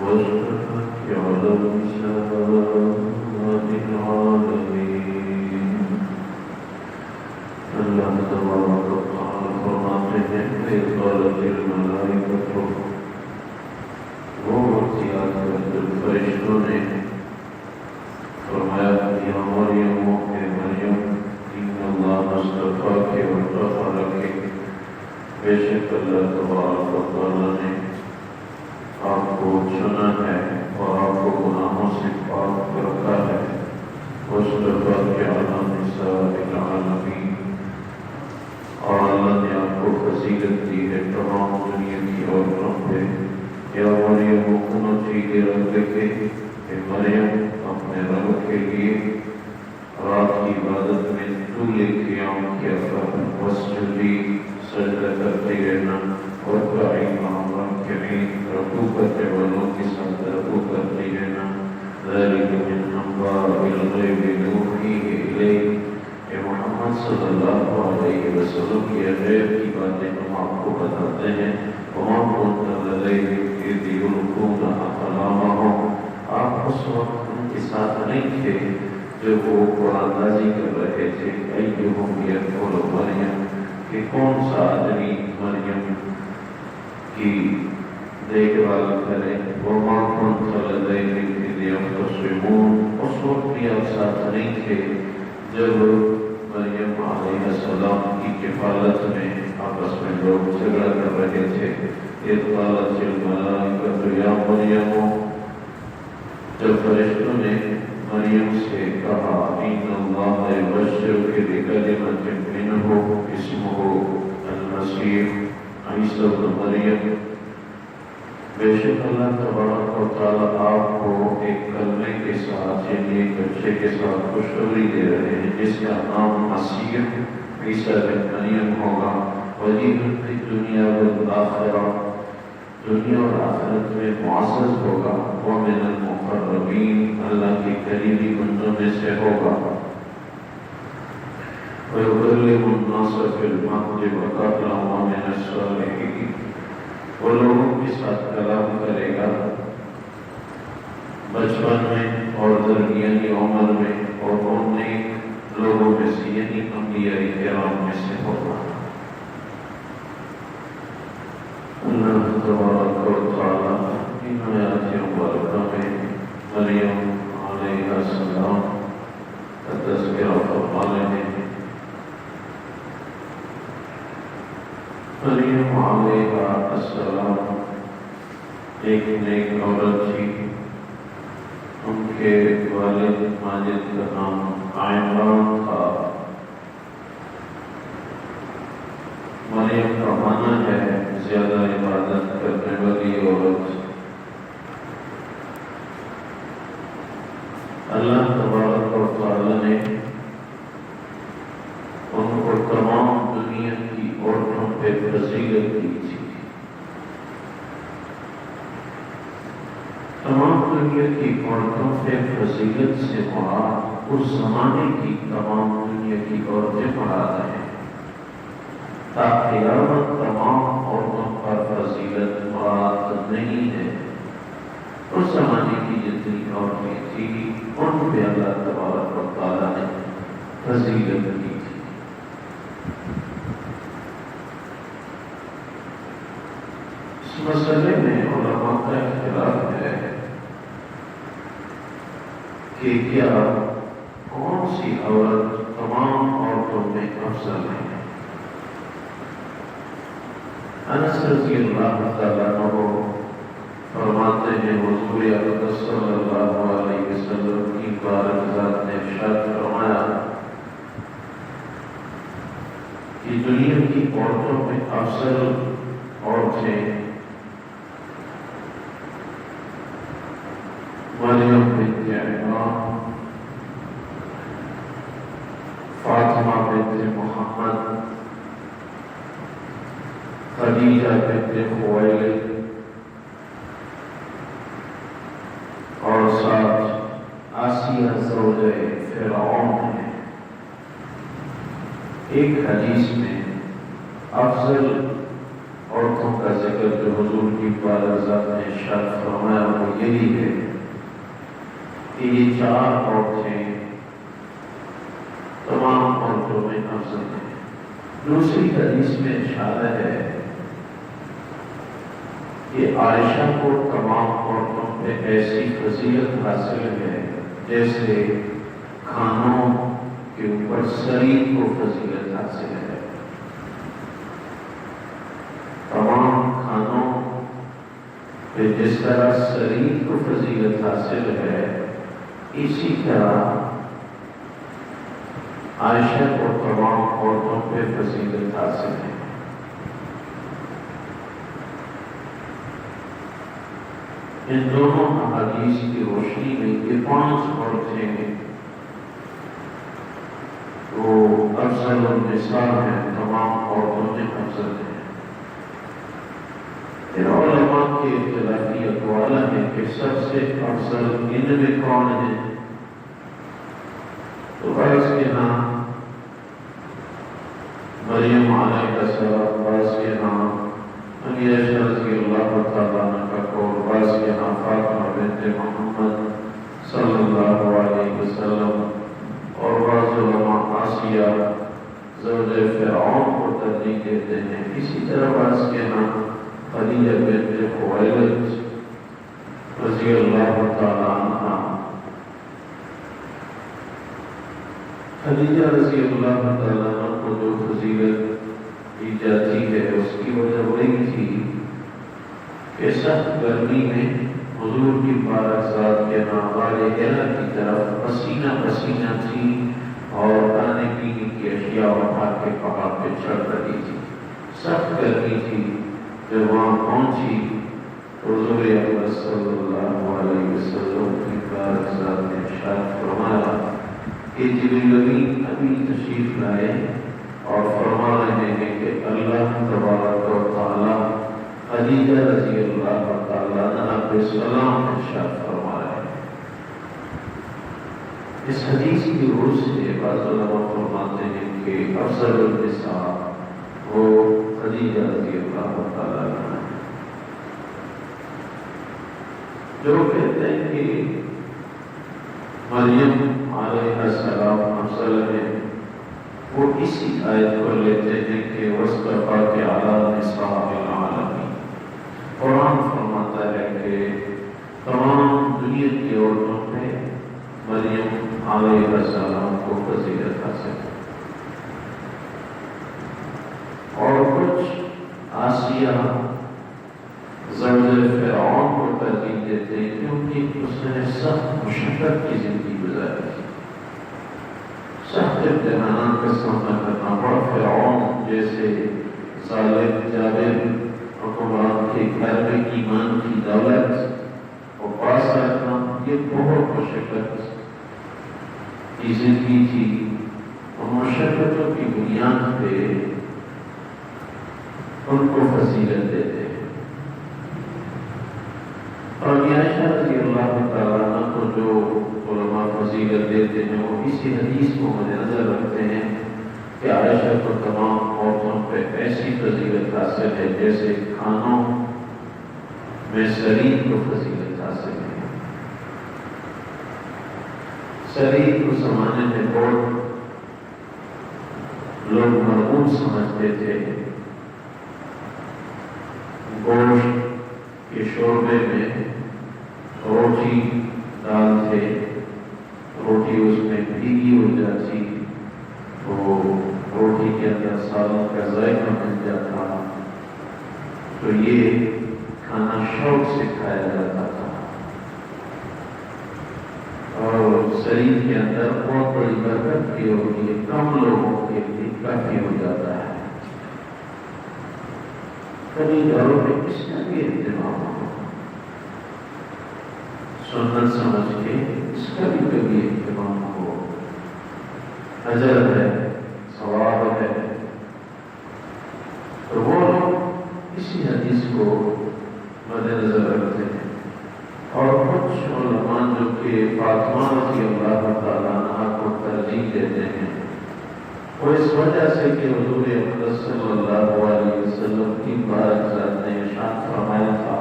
واشرفت على نساء العالمين. اللہ تبارک و تعالی فرماتے ہیں کہ قالت الملائکۃ، وہ وقت یاد کر جب فرشتوں نے فرمایا یا مریم اے مریم ان اللہ اصطفاک وطہرک، بے شک اللہ تبارک و تعالی نے آپ کو چنا ہے اور آپ کو گناہوں سے پاک رکھا ہے. واصطفاک علی نساء العالمین، اور اللہ نے آپ کو فضیلت دی ہے تمام دنیا کی عورتوں پہ. یا مریم قنوتی لربک، اے مریم اپنے رب کے لیے رات کی عبادت میں طول قیام کیا کر، واسجدی سجدہ کرتے رہنا، وارکعی مع الراکعین رکوع کرنے والوں کے ساتھ رکوع کرتے رہنا. ذلک من انباء الغیب نوحیہ الیک، اے محمد صلی اللہ علیہ وسلم یہ غیب کی باتیں ہم آپ کو بتاتے ہیں. وما كنت لديهم إذ يلقون أقلامهم، آپ اس وقت ان کے ساتھ نہیں تھے جب وہ قرآن نازی کر رہے تھے. ایہم یکفل مریم، کہ کون سا آدمی مریم کی دیکھ بھال کرے. وما كنت لديهم إذ يختصمون، اس وقت بھی آپ ساتھ نہیں تھے جب مریم علیہ السلام کی کفالت میں آپس میں لوگ جھگڑا کر رہے تھے. اذ قالت الملائکۃ یا مریم، جب فرشتوں نے مریم سے کہا ان اللہ یبشرک بکلمۃ منہ اسمہ المسیح عیسی ابن مریم، بے شک اللہ تبارک و تعالی آپ کو ایک کلمے کے ساتھ یعنی ایک بچے کے ساتھ خوشخبری دے رہے ہیں جس کا نام مسیح عیسی ابن مریم ہوگا. وجیہا فی الدنیا والآخرہ، دنیا اور آخرت میں معزز ہوگا. ومن المقربین، اللہ کی قریبی بندوں میں سے ہوگا. ویکلم الناس فی المہد وکہلا ومن الصالحین، وہ لوگوں کے ساتھ کلام کرے گا بچپن میں اور درمیانی عمر میں، اور ان نیک لوگوں میں سے یعنی انبیاء کرام میں سے ہوگا. اللہ تبارک و تعالی ان آیات مبارکہ میں مریم علیہ السلام کا تذکرہ فرما رہے ہیں. مریم علیہ السلام ایک نیک عورت تھی. ان کے والد ماجد کا نام عمران تھا. مریم کا معنی ہے زیادہ عبادت کرنے والی عورت. اللہ تبارک و تعالی نے ان کو تمام دنیا کی عورتوں پہ فضیلت دی تھی. تمام دنیا کی عورتوں پہ فضیلت سے مراد اس زمانے کی تمام دنیا کی عورتیں مراد ہیں. تا قیامت تمام عورتوں پر فضیلت مراد نہیں ہے. اس زمانے کی جتنی عورتیں تھیں ان پہ اللہ تبارک و تعالیٰ نے فضیلت دی تھی. اس مسئلے میں علماء کا اختلاف ہے کہ کیا کون سی عورت تمام عورتوں میں افضل ہے. انس رضی اللہ تعالیٰ عنہ فرماتے ہیں حضور اقدس صلی اللہ علیہ وسلم کی بارک ذات نے ارشاد فرمایا کہ دنیا کی عورتوں میں افضل عورتیں مریم بنت عمران، فاطمہ بنت محمد، خدیجہ بنت خویلد اور ساتھ آسیہ زوجہ فرعون ہیں. ایک حدیث میں افضل عورتوں کا ذکر جو حضور کی بارک ذات نے ارشاد فرمایا وہ یہی ہے کہ یہ 4 عورتیں تمام عورتوں میں افضل ہیں۔ دوسری حدیث میں اشارہ ہے کہ عائشہ کو تمام عورتوں پہ ایسی فضیلت حاصل ہے جیسے کھانوں کے اوپر سرید کو فضیلت حاصل ہے۔ تمام کھانوں پہ جس طرح سرید کو فضیلت حاصل ہے، اسی طرح عائشہ کو تمام عورتوں پہ فضیلت حاصل ہے۔ ان دونوں احادیث کی روشنی میں یہ 5 عورتیں وہ افضل النساء ہیں، تمام عورتوں میں افضل ہیں۔ علماء کے اختلافی اقوال ہیں کہ سب سے افضل ان میں کون ہیں؟ تو بعض کے نام مریم علیہ السلام، بعض کے نام عائشہ رضی اللہ تعالیٰ عنہ کا قول، بعض کے نام فاطمہ بنت محمد صلی اللہ علیہ وسلم، اور بعض علماء آسیہ زوج فرعون کو ترجیح دیتے ہیں۔ اسی طرح بعض کے نام خدیجہ بنت خویلد رضی اللہ تعالیٰ عنہ۔ خدیجہ رضی اللہ تعالیٰ عنہ کو جو فضیلت دی جاتی ہے اس کی وجہ وہی تھی کہ سخت گرمی میں حضور کی مبارک ذات کے ناوال ہرا کی طرف پسینہ پسینہ تھی اور کھانے پینے کی اشیاء اٹھا کے پہاڑ پہ چڑھ رہی تھی۔ سخت گرمی تھی۔ جب وہاں پہنچی حضور اکرم صلی اللہ علیہ وسلم کی مبارک ذات نے ارشاد فرمایا کہ جبریل امین ابھی تشریف لائے اور فرما رہے ہیں کہ اللہ تبارک و تعالی خدیجہ رضی اللہ تعالیٰ عنہ پہ سلام ارشاد فرما رہے ہیں۔ اس حدیث کی روح سے بعض علماء فرماتے ہیں کہ افضل النساء وہ خدیجہ رضی اللہ تعالیٰ عنہ، جو کہتے ہیں کہ مریم علیہ السلام افضل ہے، وہ اسی آیت کو لیتے ہیں کہ وَاصْطَفَاكَ عَلَىٰ نِسَاءِ الْعَالَمِينَ۔ قرآن فرماتا ہے کہ تمام دنیا کی عورتوں پہ مریم علیہ السلام کو فضیلت حاصل ہے، اور کچھ آسیہ زوج فرعون کو ترجیح دیتے ہیں کیونکہ اس نے سخت مشقت کی زندگی گزاری تھی، سخت امتحانات کا سامنا کرنا پڑا۔ فرعون جیسے ظالم جابر حکمران کے گھر میں ایمان کی دولت اور پاس رکھنا، یہ بہت مشقت کی زندگی تھی، اور مشقتوں کی بنیاد پہ ان کو فضیلت دیتے ہیں۔ اور عائشہ رضی اللہ تعالیٰ عنہ کو جو علماء فضیلت دیتے ہیں وہ اسی حدیث کو مد نظر رکھتے ہیں کہ عائشہ کو تمام عورتوں پہ ایسی فضیلت حاصل ہے جیسے کھانوں میں سرید کو فضیلت حاصل ہے۔ سرید کو زمانے میں بہت لوگ مرغوب سمجھتے تھے، گوشت کے شوربے میں روٹی ڈالتے، روٹی اس میں بھیگی ہو جاتی، تو روٹی کے اندر سالن کا ذائقہ مل جاتا، تو یہ کھانا شوق سے کھایا جاتا تھا۔ اور سرید کے اندر بہت بڑی برکت بھی ہوتی ہے، کم لوگوں کے لیے کافی ہو جاتا ہے۔ کبھی گھروں میں اس کا بھی اہتمام ہو، سنت سمجھ کے اس کا بھی کبھی اہتمام ہو، اجر ہے، ثواب ہے، تو وہ لوگ اسی حدیث کو مد نظر رکھتے ہیں۔ اور کچھ علماء جو کہ فاطمہ رضی اللہ تعالیٰ عنہ کو ترجیح دیتے ہیں، وہ اس وجہ سے کہ حضور اکرم صلی اللہ علیہ وسلم کی مبارک ذات نے ارشاد فرمایا تھا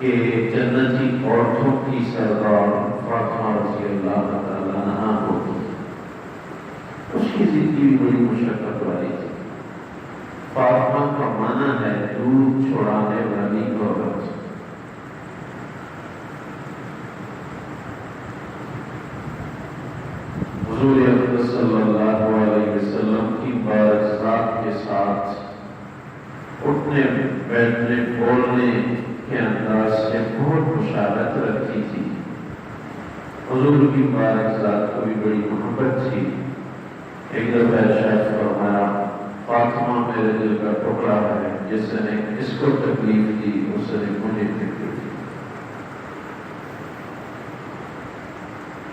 کہ جنتی عورتوں کی سردار فاطمہ رضی اللہ تعالیٰ عنہا ہوتی ہے۔ اس کی زندگی بھی بڑی مشقت والی تھی۔ فاطمہ کا معنی ہے دودھ چھوڑانے والی عورت۔ حضور اکرم صلی اللہ علیہ وسلم کی بارزات کے ساتھ اٹھنے بیٹھنے بولنے کے انداز سے بہت مشابہت رکھتی تھی۔ حضور کی بارزات کو بھی بڑی محبت تھی۔ ایک دفعہ ارشاد فرمایا فاطمہ میرے دل کا ٹکڑا ہے، جس نے اس کو تکلیف دی اس نے مجھے تکلیف دی۔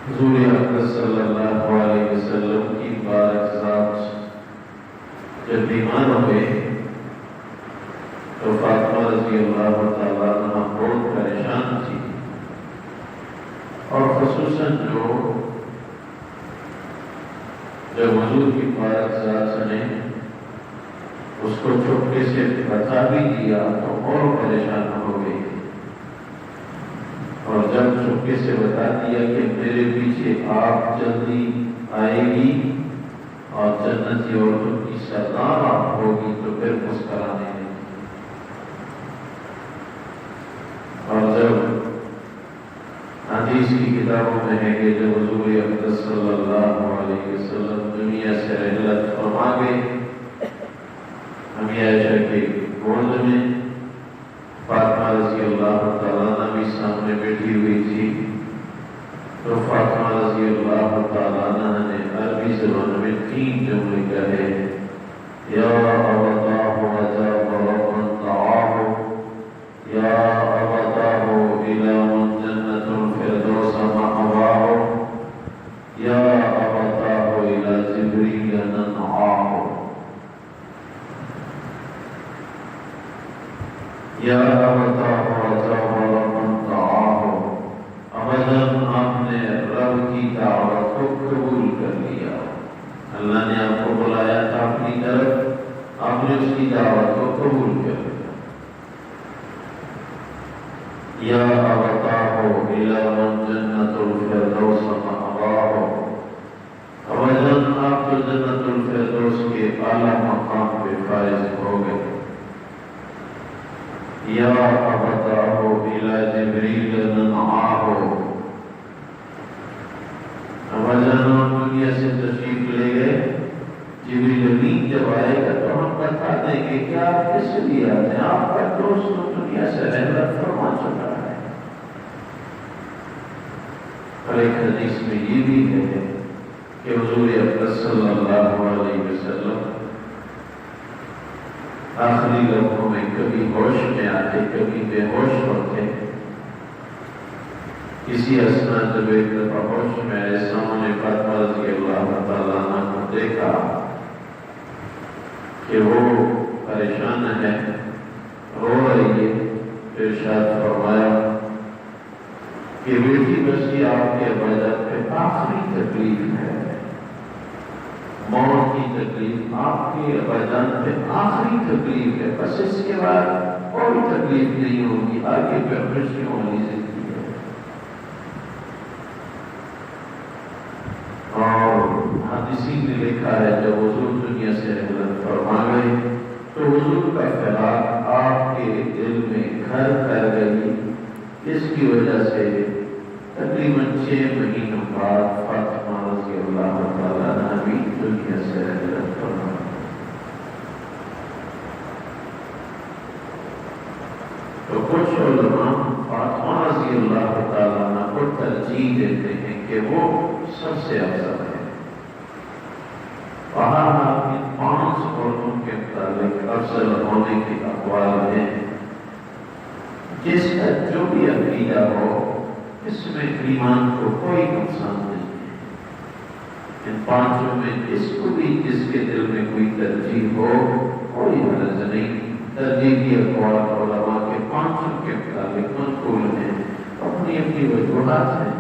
حضور اکرم صلی اللہ علیہ وسلم کی بارزات جب بیمار ہوئے تو فاطمہ رضی اللہ تعالیٰ عنہ بہت پریشان تھی، اور خصوصاً جب حضور کی بارزات نے اس کو چپکے سے بتا بھی دیا تو اور پریشان ہو گئی، اور جب چپکے سے بتا دیا کہ میرے پیچھے آپ جلدی آئے گی اور جنتی عورتوں کی سردار آپ ہوگی تو پھر مسکرانے لگی۔ اور جب حدیث کی کتابوں میں ہے کہ جب حضور اکرم صلی اللہ علیہ وسلم دنیا سے رحلت فرما گئے، عائشہ کے گود میں فاطمہ رضی اللہ تعالیٰ عنہ بھی سامنے بیٹھی ہوئی تھی، تو فاطمہ رضی اللہ تعالیٰ عنہ نے عربی زبان میں 3 جملے کہے، یا ابتاه عجاب ربا دعاه، یا ابتاه الى من جنة الفردوس مأواه، یا ابتاه الى جبریل ننعاه۔ یا ابتاه عجاب ربا دعاه، ابداً آپ نے رب کی دعوت کو قبول کر لیا۔ اللہ نے آپ کو بلایا تھا اپنی طرف، آپ نے اس کی دعوت کو قبول کر لیا۔ یا ابتاه الى من جنة الفردوس مأواه، ابداً آپ تو جنت الفردوس کے اعلیٰ مقام پہ فائز ہو گئے۔ یا ابتاه الى جبریل ننعاه، ابداً آپ دنیا سے تشریف لے گئے، جبریل امین جب آئے گا تو ہم بتا دیں گے کہ آپ کس لیے آتے ہیں، آپ کا دوست تو دنیا سے رحلت فرما چکا ہے۔ اور ایک حدیث میں یہ بھی ہے کہ حضور اکرم صلی اللہ علیہ وسلم آخری لمحوں میں کبھی ہوش میں آتے کبھی بے ہوش ہوتے۔ کسی اسنا جب ایک دفعہ ہوش میں آئے، سامنے فاطمہ رضی اللہ تعالیٰ عنہ کو دیکھا کہ وہ پریشان ہے، رو رہی ہے، پھر ارشاد فرمایا کہ بیٹی بچی آپ کے اباجات پہ آخری تکلیف ہے، موت کی تکلیف آپ کے اباجان پہ آخری تکلیف ہے، بس اس کے بعد کوئی تکلیف نہیں ہوگی، آگے پہ خوشیوں والی زندگی ہے۔ اور حدیثی میں لکھا ہے جب حضور دنیا سے رحلت فرما گئے تو حضور کا فراق آپ کے دل میں گھر کر گئی، اس کی وجہ سے تقریباً 6 مہینوں بعد فاطمہ رضی اللہ تعالیٰ عنہ بھی دنیا سے رحلت فرما گئی۔ تو کچھ علماء فاطمہ رضی اللہ تعالیٰ عنہ کو ترجیح دیتے ہیں کہ وہ سب سے افضل ہے۔ وہاں ان 5 عورتوں کے متعلق افضل ہونے کے اقوال ہیں۔ جس کا جو بھی عقیدہ ہو اس میں ایمان کو کوئی نقصان نہیں ہے۔ ان 5 میں جس کو بھی جس کے دل میں کوئی ترجیح ہو کوئی غرض نہیں۔ ترجیح کی اقوال علماء کے 5 کے متعلق منقول ہیں، اپنی اپنی وجوہات ہیں،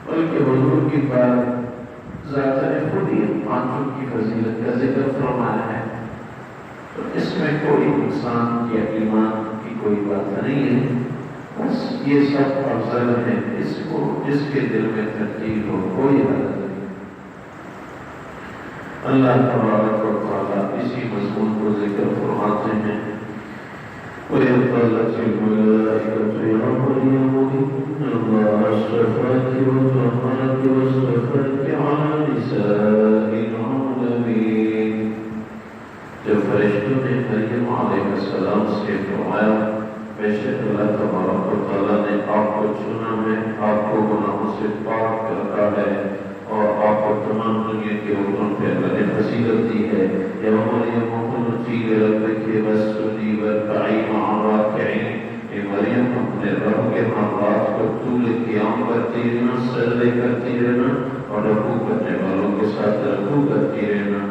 بلکہ حضور کی بات ذات نے خود ہی 5 کی فضیلت کا ذکر فرمایا ہے، تو اس میں کوئی نقصان یا ایمان کی کوئی بات نہیں ہے۔ بس یہ سب افضل ہے، اس کو جس کے دل میں ترتیب ہو کوئی حرج نہیں۔ اللہ تبارک و تعالیٰ اسی مضمون کو ذکر فرماتے ہیں، وَإِذْ قَالَتِ الْمَلَائِكَةُ يَا مَرْيَمُ إِنَّ اللَّهَ اصْطَفَاكِ وَطَهَّرَكِ وَاصْطَفَاكِ عَلَى نِسَاءِ الْعَالَمِينَ۔ جب فرشتوں نے مریم علیہ السلام سے فرمایا بے شک اللہ تبارک و تعالیٰ نے آپ کو چنا ہے، آپ کو گناہوں سے پاک رکھا ہے اور آپ کو تمام دنیا کے عورتوں پہ اللہ نے فضیلت دی ہے، یا مریم اقنتی لربک واسجدی وارکعی مع الراکعین، اے مریم اپنے رب کے ہاں رات کو طول قیام کرتی رہنا، سجدے کرتی رہنا اور رکوع کرنے والوں کے ساتھ رکوع کرتی رہنا۔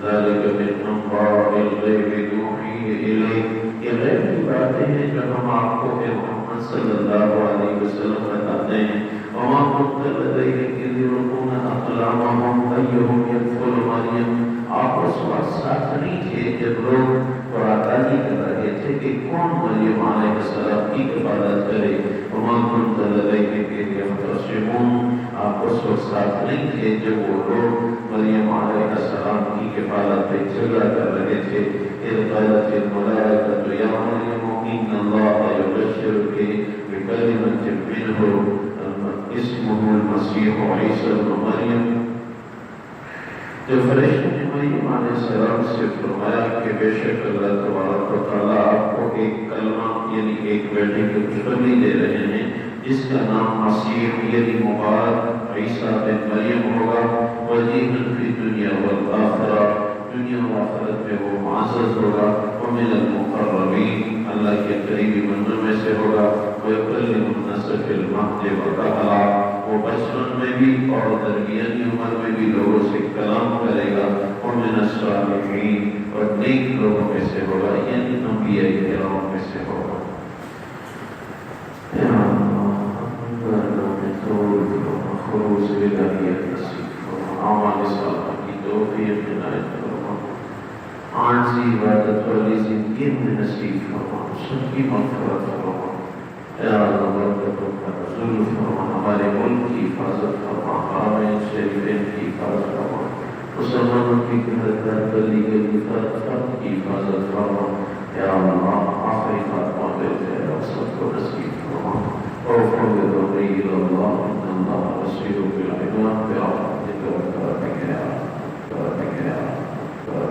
ذالک من انباء الغیب نوحیہ الیک، یہ غیب کی باتیں ہیں جو ہم آپ کو محمد صلی اللہ علیہ وسلم بتاتے ہیں۔ وما كنت لديهم إذ يلقون أقلامهم أيهم يكفل مريم، آپ اس وقت ساتھ نہیں تھے جب لوگ قرآن کر رہے تھے کہ کون مریم علیہ السلام کی کفالت کرے۔ وما كنت لديهم إذ يختصمون، آپ اس وقت ساتھ نہیں تھے جب وہ لوگ مریم علیہ السلام کی کفالت پہ جھگڑا کر رہے تھے۔ إذ قالت الملائكة يا مريم إن الله يبشرك بكلمة منه اسمه المسیح عیسی ابن مریم۔ جب فرشتوں نے مریم علیہ السلام سے فرمایا کہ بے شک اللہ تبارک و تعالیٰ آپ کو ایک کلمہ یعنی ایک بیٹے کی خوشخبری دے رہے ہیں جس کا نام مسیح یعنی مبارک عیسیٰ بن مریم ہوگا، وجیہا فی الدنیا والآخرہ، دنیا و آخرت میں وہ معزز ہوگا، ومن المقربین، اللہ کے قریبی بندوں میں سے ہوگا، وَيُكَلِّمُ النَّاسَ فِي الْمَهْدِ وَكَهْلًا، وہ بچپن میں بھی اور درمیانی عمر میں بھی لوگوں سے کلام کرے گا، وَمِنَ الصَّالِحِينَ، اور نیک لوگوں میں سے ہوگا، یعنی انبیاء کرام میں سے ہوگا۔ یا خروج الہیت نصیب فرما، اعمال صالحہ کی توفیق عنایت فرما، عاجزی عبادت والی زندگی میں نصیب فرما، سب کی مغفرت فرما۔ یا اللہ برکتوں کا نزول فرما، ہمارے ملک کی حفاظت فرما، حرمین شریفین کی حفاظت فرما، مسلمانوں کی گھر گلی گلی فرد کی حفاظت فرما۔ یا اللہ آخری خاتمہ بالخیر اور سب کو نصیب فرما۔ وَوْفَقْ لِلرَّحِيلِ اللَّهِ إِنَّ اللَّهَ بَصِيرٌ بِالْعِبَادِ برحمتك وبركاتك يا